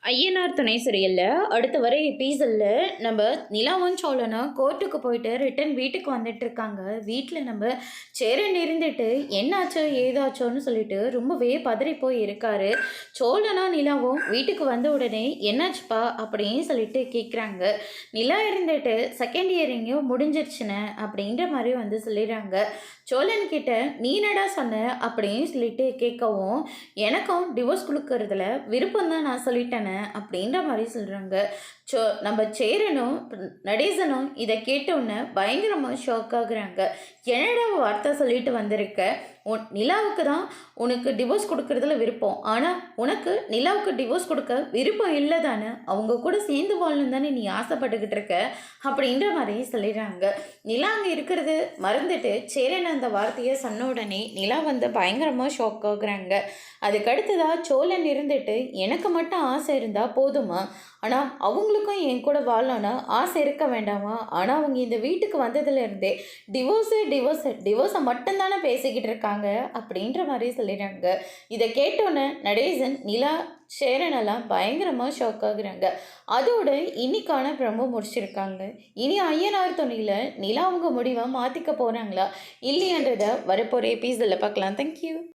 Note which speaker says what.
Speaker 1: ஐயனார் துணை சீரியல்ல அடுத்த வர எபிசோட்ல நம்ம நிலாவும் சோழனும் கோர்ட்டுக்கு போயிட்டு ரிட்டன் வீட்டுக்கு வந்துட்டு இருக்காங்க. வீட்டில் நம்ம சேரன் இருந்துட்டு என்னாச்சோ ஏதாச்சோன்னு சொல்லிட்டு ரொம்பவே பதறி போய் இருக்காரு. சோழனும் நிலாவும் வீட்டுக்கு வந்த உடனே என்னாச்சுப்பா அப்படின்னு சொல்லிட்டு கேட்குறாங்க. நிலா இருந்துட்டு செகண்ட் இயரிங்கும் முடிஞ்சிருச்சுன்னு அப்படின்ற மாதிரி வந்து சொல்லிடுறாங்க. சோழன் கிட்ட நீ என்னடா சொன்ன அப்படின்னு சொல்லிட்டு கேட்கவும், எனக்கும் டிவோர்ஸ் கொடுக்கறதுல விருப்பம் தான் நான் சொல்லிட்டேனே அப்படின்ற மாதிரி சொல்கிறாங்க. நம்ம சேரனும் நடேசனும் இதை கேட்டோன்னே பயங்கரமாக ஷாக் ஆகுறாங்க. என்னடா வார்த்தை சொல்லிட்டு வந்திருக்க, நிலாவுக்கு தான் உனக்கு டிவோர்ஸ் கொடுக்கறதுல விருப்பம், ஆனால் உனக்கு நிலாவுக்கு டிவோர்ஸ் கொடுக்க விருப்பம் இல்லை தானே, அவங்க கூட சேர்ந்து வாழணும் தானே நீ ஆசைப்பட்டுக்கிட்டு இருக்க அப்படின்ற மாதிரி சொல்லிடுறாங்க. நிலா அங்கே இருக்கிறது மறந்துட்டு சேரன் அந்த வார்த்தையை சொன்ன உடனே நிலா வந்து பயங்கரமாக ஷாக் ஆகுறாங்க. அதுக்கடுத்ததாக சோழன் இருந்துட்டு எனக்கு மட்டும் ஆசை இருந்தால் போதுமா, ஆனால் அவங்களுக்கும் என் கூட வாழணும்னா ஆசை இருக்க வேண்டாமா, ஆனால் அவங்க இந்த வீட்டுக்கு வந்ததுலேருந்தே டிவோர்ஸை மட்டும்தானே பேசிக்கிட்டு இருக்காங்க அப்படின்ற மாதிரி சொல்லிடுறாங்க. இதை கேட்டோன்னே நடேசன் நிலா சேரனெல்லாம் பயங்கரமாக ஷாக் ஆகுறாங்க. அதோட இன்னைக்கான ப்ரமோ முடிச்சிருக்காங்க. இனி ஐயனார் துணையில் நிலா அவங்க முடிவை மாற்றிக்க போகிறாங்களா இல்லையன்றதை வரப்போகிற எபிசோடில் பார்க்கலாம். தேங்க்யூ.